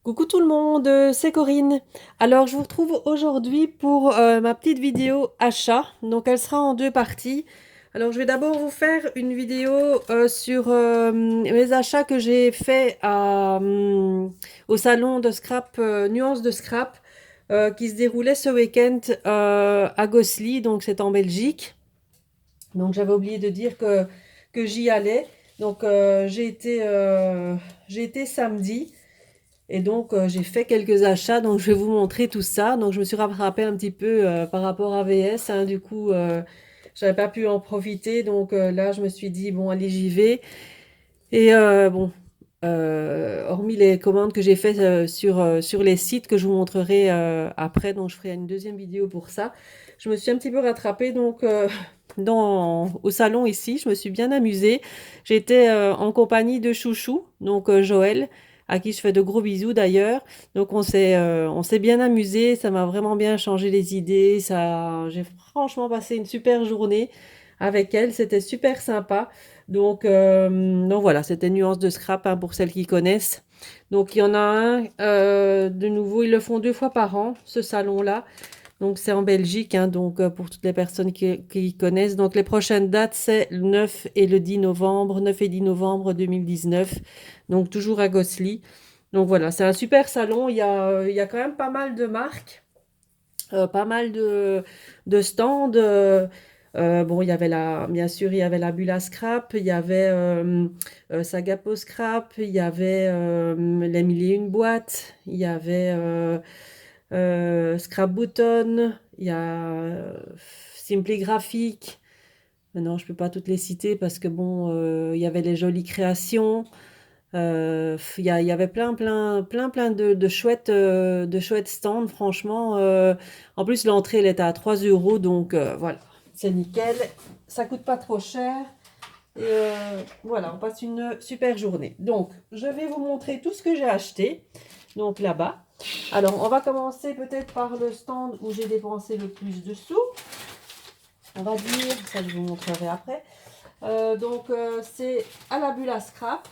Coucou tout le monde, c'est Corinne. Alors je vous retrouve aujourd'hui pour ma petite vidéo achat. Donc elle sera en deux parties. Alors je vais d'abord vous faire une vidéo sur mes achats que j'ai fait au salon de scrap, Nuance de scrap, qui se déroulait ce week-end à Gosselies, donc c'est en Belgique. Donc j'avais oublié de dire que j'y allais. Donc j'ai été samedi. Et donc, j'ai fait quelques achats, donc je vais vous montrer tout ça. Donc, je me suis rattrapée un petit peu par rapport à VS, hein. Du coup, j'avais pas pu en profiter. Donc là, je me suis dit, bon, allez, j'y vais. Et bon, hormis les commandes que j'ai faites sur les sites que je vous montrerai après, donc je ferai une deuxième vidéo pour ça. Je me suis un petit peu rattrapée, donc au salon ici, je me suis bien amusée. J'étais en compagnie de Chouchou, donc Joël, à qui je fais de gros bisous d'ailleurs. Donc on s'est bien amusé, ça m'a vraiment bien changé les idées. J'ai franchement passé une super journée avec elle, c'était super sympa. Donc voilà, c'était Nuance de scrap, hein, pour celles qui connaissent. Donc il y en a un de nouveau, ils le font 2 fois par an, ce salon-là. Donc c'est en Belgique, hein, donc pour toutes les personnes qui connaissent. Donc les prochaines dates, c'est le 9 et le 10 novembre, 9 et 10 novembre 2019. Donc toujours à Gosselies. Donc voilà, c'est un super salon. Il y a quand même pas mal de marques, pas mal de stands. Bon, il y avait bien sûr, il y avait la Bula Scrap, il y avait Sagapo Scrap, il y avait les Mille et une boîtes, il y avait Scrap Button, il y a Simply Graphic. Maintenant, je peux pas toutes les citer parce que bon, il y avait les jolies créations. Il y avait plein de chouettes stands, franchement. En plus, l'entrée, elle était à 3 euros, donc voilà, c'est nickel. Ça coûte pas trop cher. Et voilà, on passe une super journée. Donc, je vais vous montrer tout ce que j'ai acheté. Donc là-bas. Alors, on va commencer peut-être par le stand où j'ai dépensé le plus de sous. On va dire, ça je vous montrerai après. C'est à la Bulle à Scrap.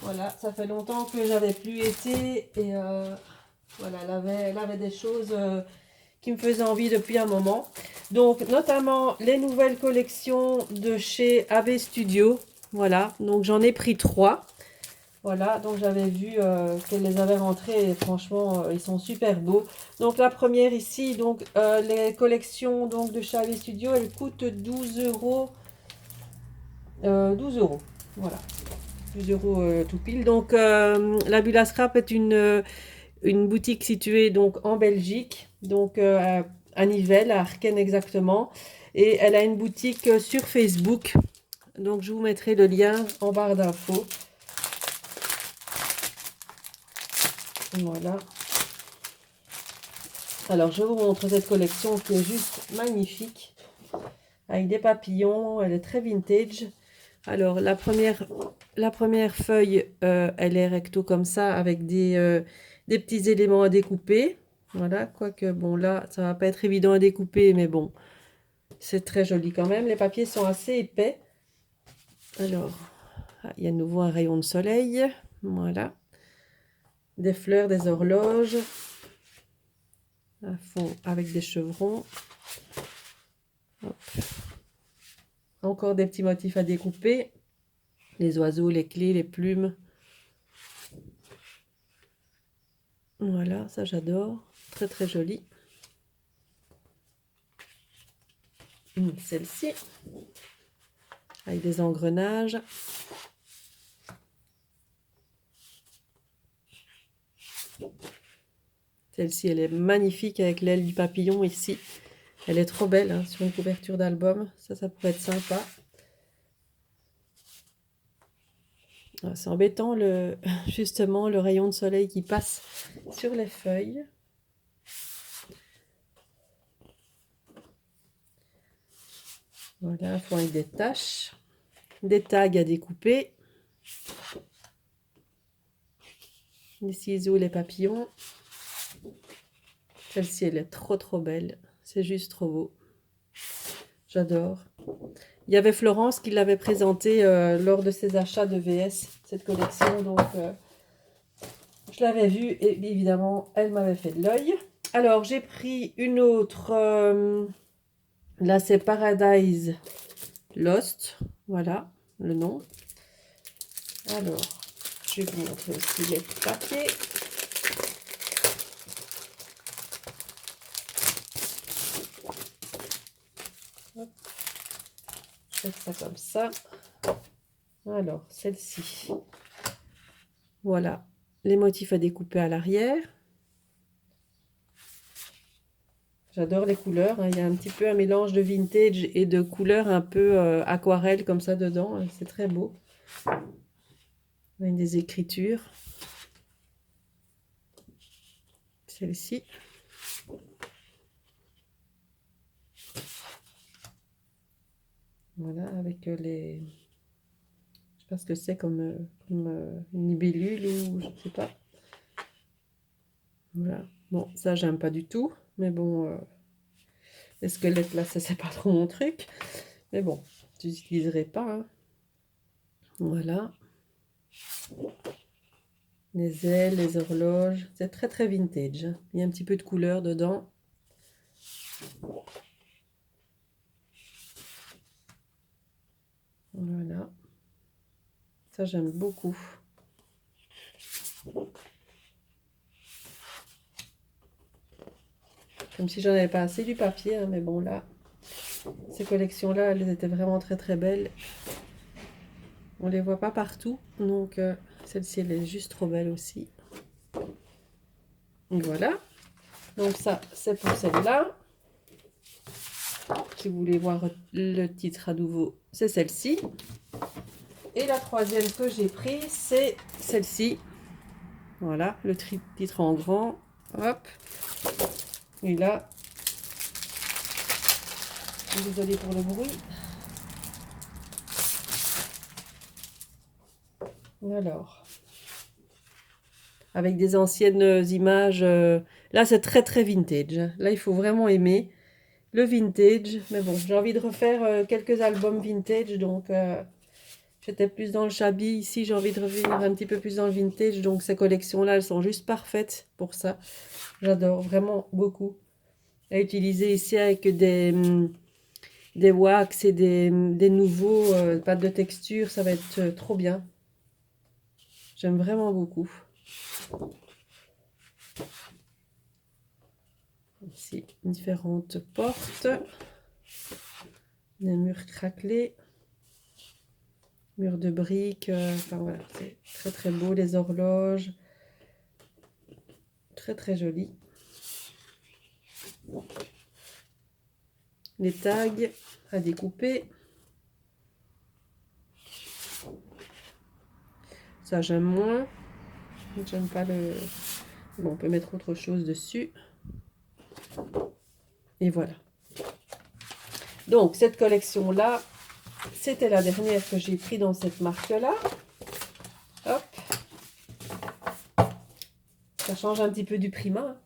Voilà, ça fait longtemps que j'avais plus été et voilà, elle avait des choses qui me faisaient envie depuis un moment. Donc, notamment les nouvelles collections de chez AB Studio. Voilà, donc j'en ai pris 3. Voilà, donc j'avais vu qu'elle les avait rentrés et franchement, ils sont super beaux. Donc la première ici, donc les collections donc, de chez AB Studio, elles coûtent 12 euros. 12 euros, voilà. 12 euros tout pile. Donc, la Bula Scrap est une boutique située donc en Belgique, donc à Nivelles, à Arken exactement. Et elle a une boutique sur Facebook. Donc, je vous mettrai le lien en barre d'infos. Voilà. Alors, je vous montre cette collection qui est juste magnifique. Avec des papillons, elle est très vintage. Alors, la première feuille, elle est recto comme ça, avec des petits éléments à découper. Voilà, quoique, bon, là, ça va pas être évident à découper, mais bon, c'est très joli quand même. Les papiers sont assez épais. Alors, il y a de nouveau un rayon de soleil. Voilà. Des fleurs, des horloges. Un fond avec des chevrons. Hop. Encore des petits motifs à découper. Les oiseaux, les clés, les plumes. Voilà, ça j'adore. Très très joli. Celle-ci, avec des engrenages. Celle-ci, elle est magnifique avec l'aile du papillon ici. Elle est trop belle, hein, sur une couverture d'album. Ça pourrait être sympa. Ah, c'est embêtant, justement, le rayon de soleil qui passe sur les feuilles. Voilà, fond avec des taches. Des tags à découper. Les ciseaux, les papillons. Celle-ci, elle est trop trop belle. C'est juste trop beau. J'adore. Il y avait Florence qui l'avait présentée lors de ses achats de VS, cette collection. Donc, Je l'avais vue et évidemment, elle m'avait fait de l'œil. Alors, j'ai pris une autre. Là, c'est Paradise Lost. Voilà le nom. Alors, je vais vous montrer aussi les papiers. Hop. Je fais ça comme ça. Alors, celle-ci. Voilà, les motifs à découper à l'arrière. J'adore les couleurs, hein. Il y a un petit peu un mélange de vintage et de couleurs un peu aquarelle comme ça dedans. C'est très beau. Avec des écritures. Celle-ci. Voilà, avec les... Je sais pas ce que c'est comme une libellule ou je sais pas. Voilà. Bon, ça, j'aime pas du tout. Mais bon, les squelettes, là, ça, c'est pas trop mon truc. Mais bon, je n'utiliserai pas. Hein. Voilà. Les ailes, les horloges. C'est très, très vintage. Hein. Il y a un petit peu de couleur dedans. Voilà. Ça, j'aime beaucoup. Comme si j'en avais pas assez du papier, hein, mais bon, là, ces collections-là, elles étaient vraiment très, très belles. On les voit pas partout, donc celle-ci, elle est juste trop belle aussi. Voilà. Donc ça, c'est pour celle-là. Si vous voulez voir le titre à nouveau, c'est celle-ci. Et la troisième que j'ai pris, c'est celle-ci. Voilà, le titre en grand. Hop. Et là, désolée pour le bruit. Alors, avec des anciennes images. Là, c'est très, très vintage. Là, il faut vraiment aimer le vintage. Mais bon, j'ai envie de refaire quelques albums vintage. Donc, j'étais plus dans le shabby. Ici, j'ai envie de revenir un petit peu plus dans le vintage. Donc, ces collections-là, elles sont juste parfaites pour ça. J'adore vraiment beaucoup. À utiliser ici avec des wax et des nouveaux pâtes de texture. Ça va être trop bien. J'aime vraiment beaucoup. Ici, différentes portes. Des murs craquelés. Murs de briques. Enfin voilà, c'est très très beau. Les horloges. Très très joli. Les tags à découper. Ça, j'aime moins. J'aime pas le... Bon, on peut mettre autre chose dessus. Et voilà. Donc, cette collection-là, c'était la dernière que j'ai pris dans cette marque-là. Hop. Ça change un petit peu du Prima.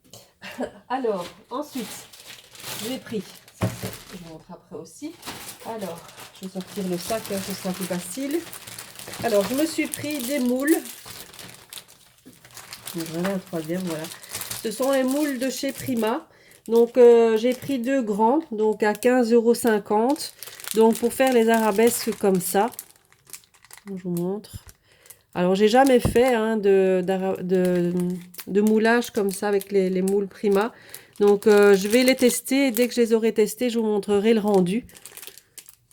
Alors, ensuite, j'ai pris... Je vous montre après aussi. Alors, je vais sortir le sac, hein, ce sera plus facile. Alors, je me suis pris des moules. Voilà un troisième, voilà. Ce sont les moules de chez Prima. Donc, j'ai pris deux grands, donc à 15,50 €. Donc, pour faire les arabesques comme ça. Je vous montre. Alors, j'ai jamais fait hein, de moulage comme ça avec les moules Prima. Donc, je vais les tester. Dès que je les aurai testés, je vous montrerai le rendu.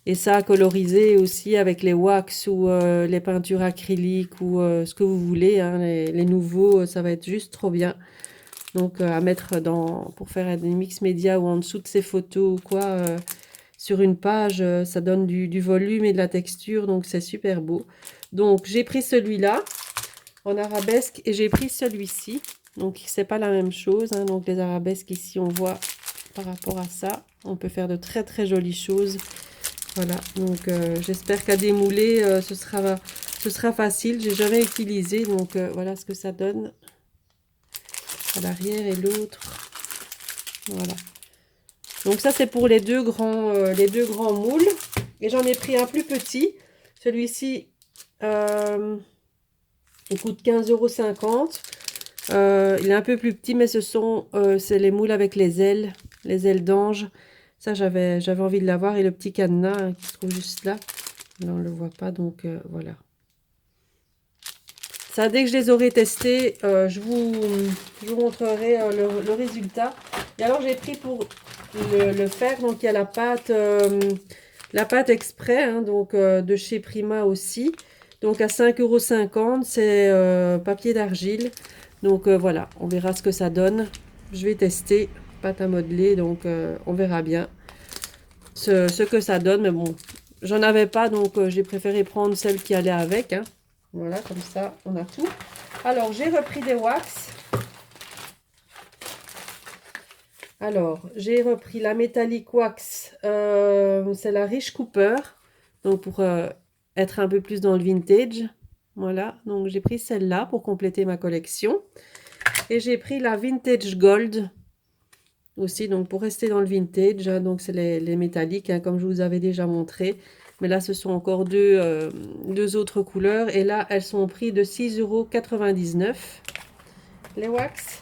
Et ça, colorisé aussi avec les wax ou les peintures acryliques ou ce que vous voulez. Hein, les nouveaux, ça va être juste trop bien. Donc, à mettre pour faire des mix médias ou en dessous de ces photos ou quoi, sur une page, ça donne du volume et de la texture. Donc, c'est super beau. Donc, j'ai pris celui-là en arabesque et j'ai pris celui-ci. Donc, c'est pas la même chose. Hein, donc, les arabesques ici, on voit par rapport à ça. On peut faire de très, très jolies choses. Voilà, donc j'espère qu'à démouler, ce sera facile. J'ai jamais utilisé, donc voilà ce que ça donne. À l'arrière et l'autre. Voilà. Donc ça, c'est pour les deux grands moules. Et j'en ai pris un plus petit. Celui-ci, il coûte 15,50 €. Il est un peu plus petit, mais c'est les moules avec les ailes d'ange. Ça, j'avais envie de l'avoir. Et le petit cadenas hein, qui se trouve juste là. Là, on ne le voit pas, donc voilà. Ça, dès que je les aurai testés, je vous montrerai le résultat. Et alors, j'ai pris pour le faire, donc il y a la pâte exprès, hein, donc de chez Prima aussi. Donc à 5,50 €, c'est papier d'argile. Donc voilà, on verra ce que ça donne. Je vais tester, pâte à modeler, donc on verra bien ce que ça donne. Mais bon, j'en avais pas, donc j'ai préféré prendre celle qui allait avec. Hein. Voilà, comme ça, on a tout. Alors, j'ai repris des wax. Alors, j'ai repris la Metallic Wax. C'est la Rich Cooper. Donc, pour être un peu plus dans le vintage. Voilà, donc j'ai pris celle-là pour compléter ma collection. Et j'ai pris la Vintage Gold aussi, donc pour rester dans le vintage. Hein, donc, c'est les métalliques, hein, comme je vous avais déjà montré. Mais là, ce sont encore deux autres couleurs. Et là, elles sont au prix de 6,99 €. Les wax.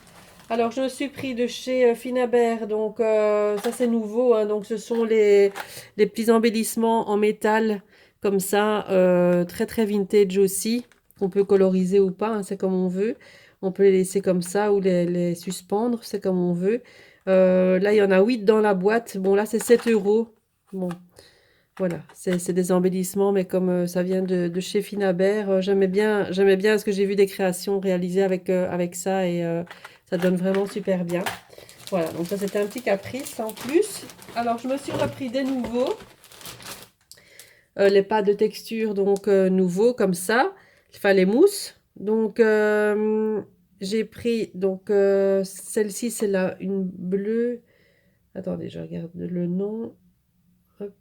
Alors, je me suis pris de chez Finaber. Donc, ça, c'est nouveau. Hein, donc, ce sont les petits embellissements en métal. Comme ça. Très, très vintage aussi. On peut coloriser ou pas. Hein, c'est comme on veut. On peut les laisser comme ça ou les suspendre. C'est comme on veut. Là, il y en a 8 dans la boîte. Bon, là, c'est 7 €. Bon, voilà, c'est des embellissements, mais comme ça vient de chez Finaber, j'aimais bien ce que j'ai vu des créations réalisées avec ça et ça donne vraiment super bien. Voilà, donc ça c'était un petit caprice en plus. Alors je me suis repris des nouveaux, les pâtes de texture donc nouveaux comme ça, enfin les mousses. Donc j'ai pris donc celle-ci c'est une bleue. Attendez, je regarde le nom. Hop.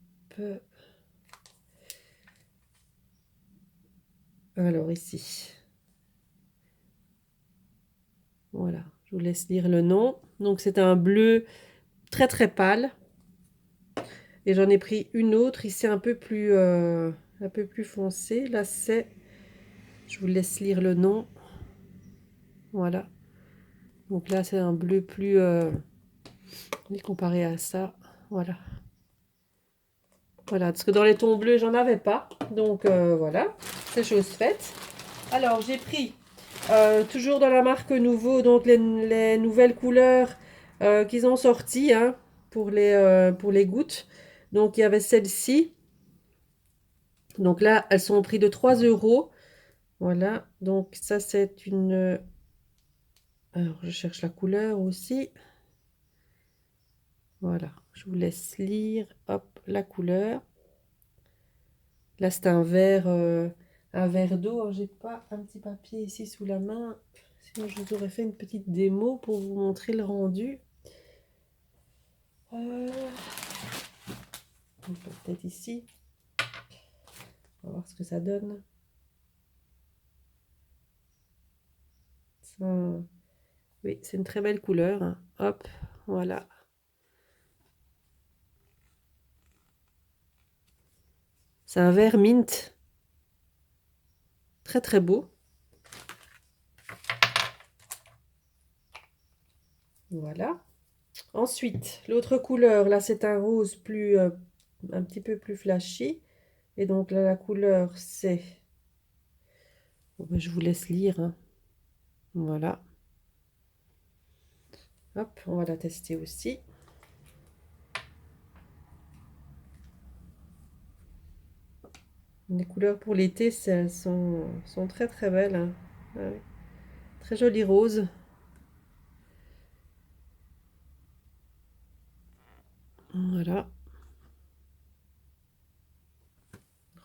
Alors ici. Voilà, je vous laisse lire le nom. Donc c'est un bleu très très pâle. Et j'en ai pris une autre ici un peu plus foncé. Là c'est, je vous laisse lire le nom. Voilà. Donc là c'est un bleu plus comparé à ça. Voilà. Voilà, parce que dans les tons bleus j'en avais pas. Donc voilà, c'est chose faite. Alors j'ai pris toujours dans la marque Nouveau, donc les nouvelles couleurs qu'ils ont sorties hein, pour les gouttes. Donc il y avait celle-ci. Donc là, elles sont au prix de 3 €. Voilà, donc ça c'est une... Alors je cherche la couleur aussi. Voilà, je vous laisse lire. Hop, la couleur. Là c'est un verre d'eau. Alors, j'ai pas un petit papier ici sous la main. Sinon je vous aurais fait une petite démo pour vous montrer le rendu. Peut-être ici. On va voir ce que ça donne. Oui, c'est une très belle couleur. Hein. Hop, voilà. C'est un vert mint. Très très beau. Voilà. Ensuite, l'autre couleur, là c'est un rose un petit peu plus flashy. Et donc là la couleur c'est... Bon, ben, je vous laisse lire. Hein. Voilà. Hop, on va la tester aussi. Les couleurs pour l'été, elles sont très très belles. Hein. Ouais. Très joli rose. Voilà.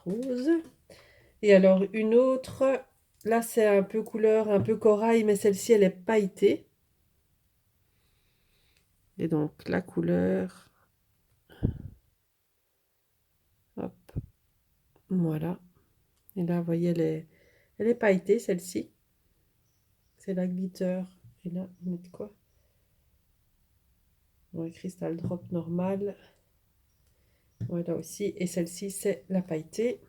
Rose. Et alors une autre, là c'est un peu couleur, un peu corail, mais celle-ci elle est pailletée. Et donc la couleur, hop, voilà. Et là vous voyez elle est pailletée celle-ci. C'est la glitter. Et là ils mettent quoi? Ouais, cristal drop normal. Voilà aussi. Et celle-ci c'est la pailletée.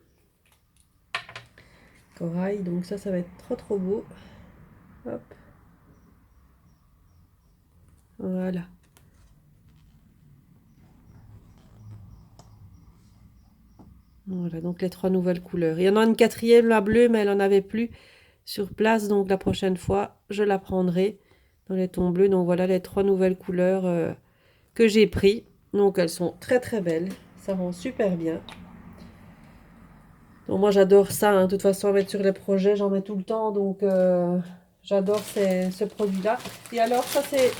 Corail, donc ça va être trop trop beau. Hop. Voilà. Voilà, donc les 3 nouvelles couleurs. Il y en a une quatrième, la bleue, mais elle en avait plus sur place, donc la prochaine fois, je la prendrai dans les tons bleus. Donc voilà les 3 nouvelles couleurs que j'ai pris. Donc elles sont très très belles, ça rend super bien. Donc moi j'adore ça, hein. De toute façon à mettre sur les projets, j'en mets tout le temps, donc j'adore ce produit-là. Et alors ça c'est,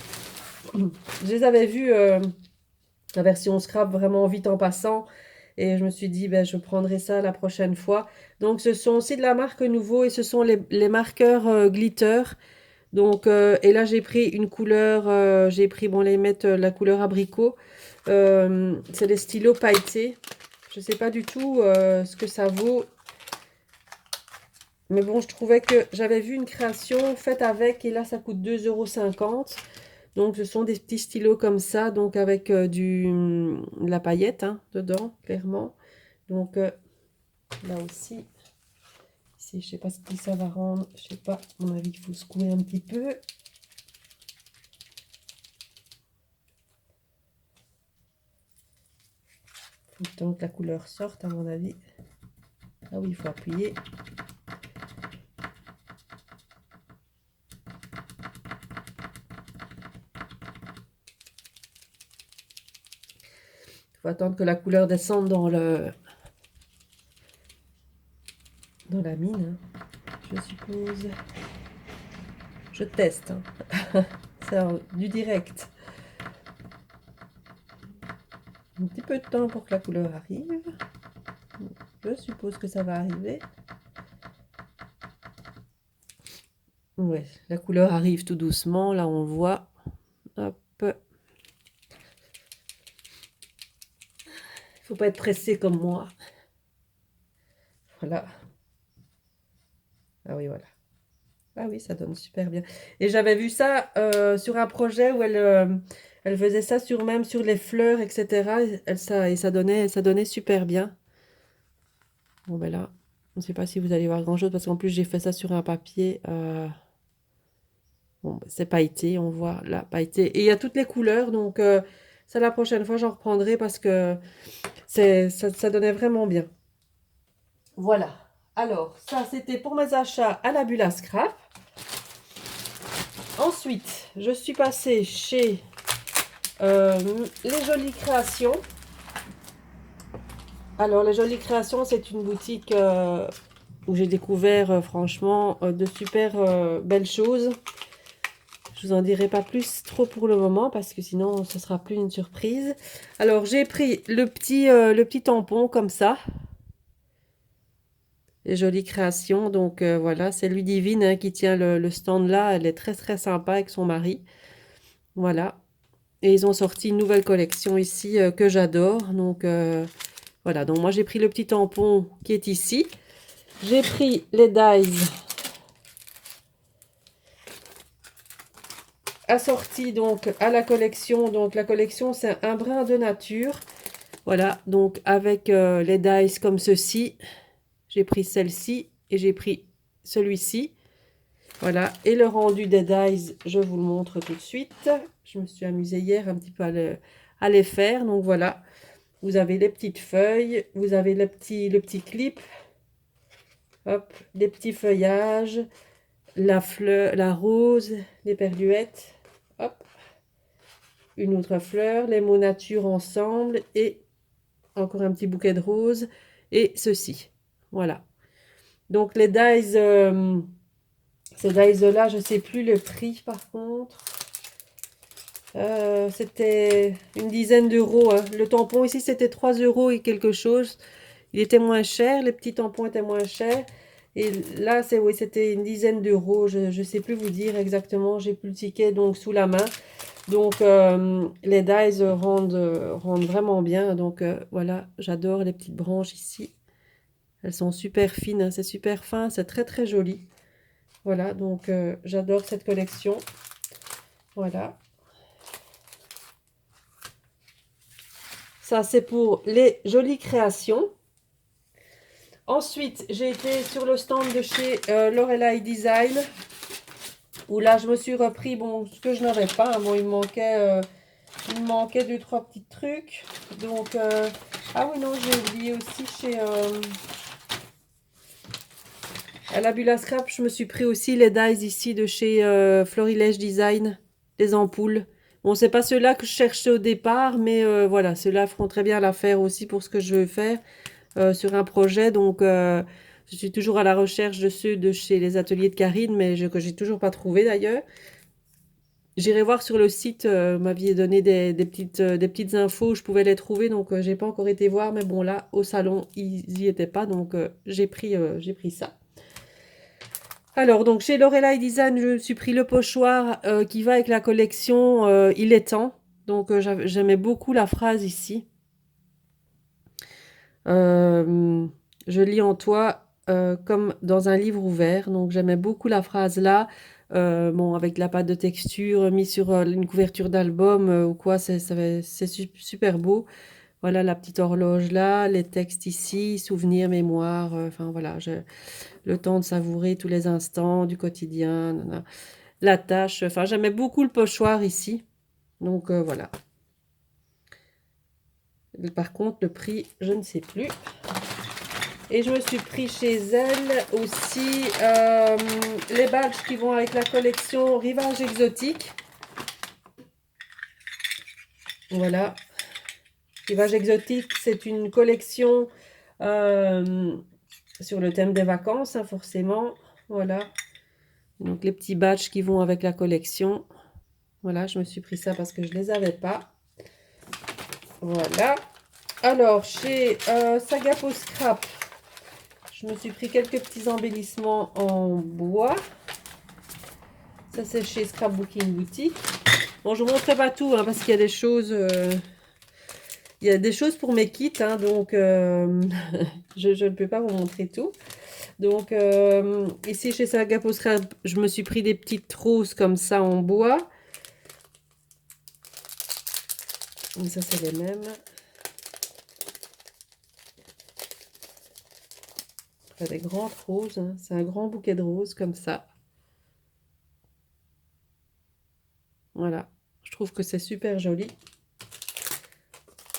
je les avais vus, la version scrap vraiment vite en passant, et je me suis dit ben je prendrai ça la prochaine fois. Donc ce sont aussi de la marque Nouveau, et ce sont les marqueurs glitter. Donc et là j'ai pris une couleur, j'ai pris, bon les mettre la couleur abricot. C'est des stylos pailletés. Je sais pas du tout ce que ça vaut. Mais bon, je trouvais que j'avais vu une création faite avec, et là ça coûte 2,50 €. Donc ce sont des petits stylos comme ça, donc avec de la paillette hein, dedans, clairement. Donc là aussi, ici, je sais pas ce que ça va rendre, je sais pas, à mon avis il faut secouer un petit peu. Faut le temps que la couleur sorte, à mon avis. Ah oui, il faut appuyer. Il faut attendre que la couleur descende dans la mine, hein, je suppose. Je teste, hein. C'est du direct. Un petit peu de temps pour que la couleur arrive. Je suppose que ça va arriver. Ouais, la couleur arrive tout doucement. Là, on le voit. Hop. Il faut pas être pressé comme moi. Voilà. Ah oui, voilà. Ah oui, ça donne super bien. Et j'avais vu ça sur un projet où elle faisait ça même sur les fleurs, etc. Et ça donnait super bien. Bon, ben là, je ne sais pas si vous allez voir grand-chose parce qu'en plus, j'ai fait ça sur un papier. Bon, ben, c'est pailleté, on voit là, pailleté. Et il y a toutes les couleurs, donc ça, la prochaine fois, j'en reprendrai parce que ça donnait vraiment bien. Voilà. Alors, ça, c'était pour mes achats à la Bulle à Scrap. Ensuite, je suis passée chez Les Jolies Créations. Alors, Les Jolies Créations, c'est une boutique où j'ai découvert, franchement, de super belles choses. Je vous en dirai pas plus trop pour le moment parce que sinon ce sera plus une surprise. Alors j'ai pris le petit tampon comme ça. Les jolies créations. Donc voilà, c'est Ludivine hein, qui tient le stand là. Elle est très très sympa avec son mari. Voilà. Et ils ont sorti une nouvelle collection ici que j'adore. Donc voilà, donc moi j'ai pris le petit tampon qui est ici. J'ai pris les dies assorti donc à la collection. Donc la collection c'est un brin de nature. Voilà, donc avec les dies comme ceci. J'ai pris celle-ci et j'ai pris celui-ci. Voilà, et le rendu des dies, je vous le montre tout de suite. Je me suis amusée hier un petit peu à les faire. Donc voilà, vous avez les petites feuilles, vous avez le petit clip. Hop, les petits feuillages, la fleur, la rose, les perluettes. Hop, une autre fleur, les mots nature ensemble et encore un petit bouquet de roses et ceci. Voilà. Donc les dies, ces dies là, je ne sais plus le prix par contre. C'était une dizaine d'euros. Hein. Le tampon ici c'était 3 € et quelque chose. Il était moins cher, les petits tampons étaient moins chers. Et là, oui, c'était une dizaine d'euros. Je ne sais plus vous dire exactement. J'ai plus le ticket donc sous la main. Donc les dies rendent vraiment bien. Donc voilà, j'adore les petites branches ici. Elles sont super fines, hein, c'est super fin, c'est très très joli. Voilà, donc j'adore cette collection. Voilà. Ça, c'est pour les jolies créations. Ensuite, j'ai été sur le stand de chez Lorelai Design. Où là, je me suis repris, bon, ce que je n'avais pas, hein, bon, il me manquait deux, trois petits trucs. Donc, ah oui, non, j'ai oublié aussi à la Bulle à Scrap, je me suis pris aussi les dies ici de chez Florilège Design, les ampoules. Bon, c'est pas ceux-là que je cherchais au départ, mais voilà, ceux-là feront très bien l'affaire aussi pour ce que je veux faire sur un projet. Donc, je suis toujours à la recherche de ceux de chez les ateliers de Karine, mais que j'ai toujours pas trouvé d'ailleurs. J'irai voir sur le site, m'aviez donné des petites infos où je pouvais les trouver, donc j'ai pas encore été voir, mais bon là, au salon, ils y étaient pas, donc j'ai pris ça. Alors, donc chez Lorelai Design, je me suis pris le pochoir qui va avec la collection Il est temps. Donc j'aimais beaucoup la phrase ici. Euh, je lis en toi comme dans un livre ouvert. Donc j'aimais beaucoup la phrase là. Bon, avec la pâte de texture mis sur une couverture d'album ou quoi, c'est super beau. Voilà la petite horloge là, les textes ici, souvenirs, mémoire. Enfin voilà, le temps de savourer tous les instants du quotidien. Nanana. La tâche. Enfin, j'aimais beaucoup le pochoir ici. Donc voilà. Par contre, le prix, je ne sais plus. Et je me suis pris chez elle aussi les badges qui vont avec la collection Rivage Exotique. Voilà. Rivage Exotique, c'est une collection sur le thème des vacances, hein, forcément. Voilà. Donc les petits badges qui vont avec la collection. Voilà, je me suis pris ça parce que je ne les avais pas. Voilà. Alors, chez Sagapo Scrap, je me suis pris quelques petits embellissements en bois. Ça, c'est chez Scrapbooking Boutique. Bon, je ne vous montrerai pas tout, hein, parce qu'il y a des choses... il y a des choses pour mes kits, hein, donc je ne peux pas vous montrer tout. Donc, ici, chez Sagapo Scrap, je me suis pris des petites trousses comme ça en bois. Et ça, c'est les mêmes. Des grandes roses, hein. C'est un grand bouquet de roses comme ça. Voilà, je trouve que c'est super joli.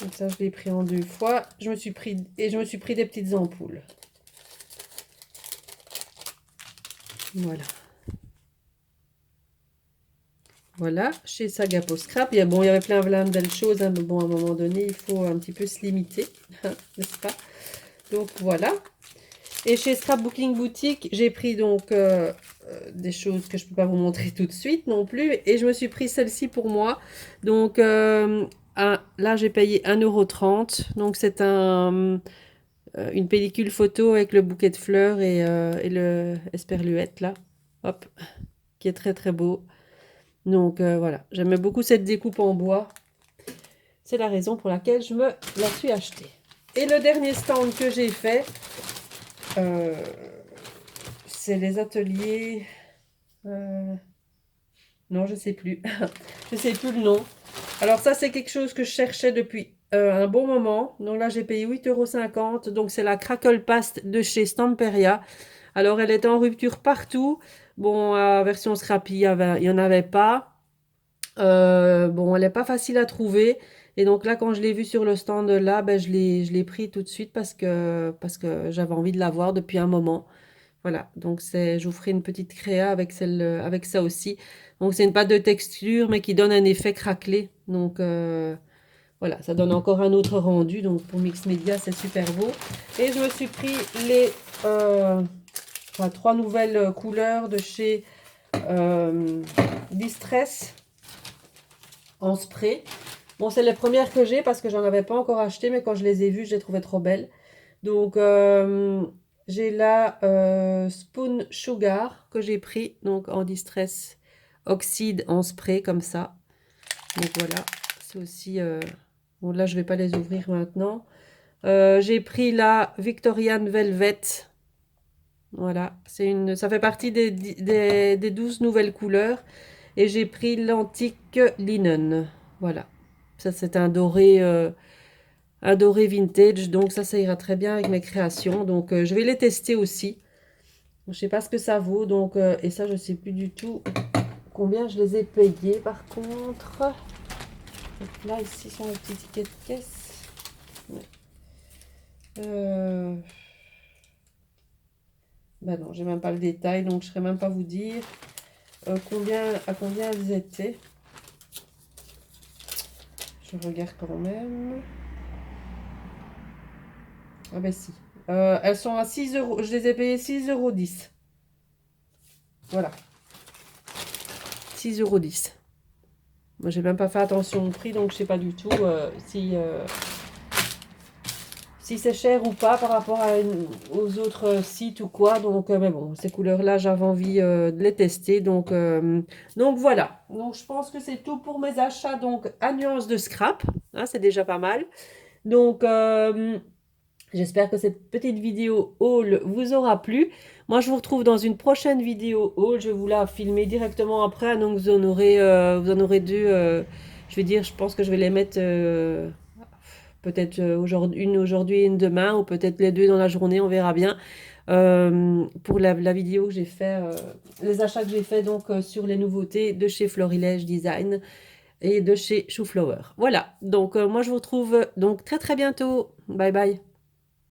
Donc ça, je l'ai pris en 2 fois. Je me suis pris des petites ampoules. Voilà. Voilà, chez Sagapo Scrap. Bon, il y avait plein de belles choses, hein, mais bon, à un moment donné, il faut un petit peu se limiter, n'est-ce pas? Donc voilà. Et chez Scrapbooking Boutique, j'ai pris donc des choses que je ne peux pas vous montrer tout de suite non plus. Et je me suis pris celle-ci pour moi. Donc là, j'ai payé 1,30 €. Donc c'est une pellicule photo avec le bouquet de fleurs et le esperluette là. Hop, qui est très très beau. Donc voilà, j'aimais beaucoup cette découpe en bois. C'est la raison pour laquelle je me la suis achetée. Et le dernier stand que j'ai fait, c'est les ateliers... non, je ne sais plus. Je ne sais plus le nom. Alors ça, c'est quelque chose que je cherchais depuis un bon moment. Donc là, j'ai payé 8,50 €. Donc c'est la Crackle Paste de chez Stamperia. Alors elle était en rupture partout. Bon, version Scrappy, il n'y en avait pas. Bon, elle n'est pas facile à trouver. Et donc là, quand je l'ai vue sur le stand là, ben, je l'ai pris tout de suite parce que j'avais envie de l'avoir depuis un moment. Voilà, donc je vous ferai une petite créa avec avec ça aussi. Donc c'est une pâte de texture, mais qui donne un effet craquelé. Donc voilà, ça donne encore un autre rendu. Donc pour Mix Media, c'est super beau. Et je me suis pris les 3 nouvelles couleurs de chez Distress en spray. Bon, c'est les premières que j'ai parce que j'en avais pas encore acheté, mais quand je les ai vues, je les trouvais trop belles. Donc, j'ai la Spoon Sugar que j'ai pris donc en Distress Oxyde en spray comme ça. Donc voilà, c'est aussi... bon, là, je vais pas les ouvrir maintenant. J'ai pris la Victorian Velvet. Voilà, ça fait partie des 12 nouvelles couleurs. Et j'ai pris l'antique linen. Voilà. Ça, c'est un doré vintage. Donc, ça ira très bien avec mes créations. Donc, je vais les tester aussi. Je ne sais pas ce que ça vaut. Donc, et ça, je ne sais plus du tout combien je les ai payés par contre. Donc là, ici sont les petits tickets de caisse. Ouais. Ben non, j'ai même pas le détail, donc je ne saurais même pas vous dire à combien elles étaient. Je regarde quand même. Ah ben si. Elles sont à 6 euros. Je les ai payées 6,10 €. Voilà. 6,10 €. Moi, j'ai même pas fait attention au prix, donc je sais pas du tout si c'est cher ou pas par rapport aux autres sites ou quoi. Donc, mais bon, ces couleurs-là, j'avais envie de les tester. Donc voilà. Donc, je pense que c'est tout pour mes achats. Donc, à nuance de scrap. Hein, c'est déjà pas mal. Donc, j'espère que cette petite vidéo haul vous aura plu. Moi, je vous retrouve dans une prochaine vidéo haul. Je vais vous la filmer directement après. Donc, vous en aurez deux. Je vais dire, je pense que je vais les mettre peut-être une aujourd'hui et une demain, ou peut-être les deux dans la journée. On verra bien. Pour la vidéo que j'ai fait, les achats que j'ai fait donc sur les nouveautés de chez Florilège Design et de chez Shoe Flower. Voilà. Donc, moi, je vous retrouve donc très très bientôt. Bye bye.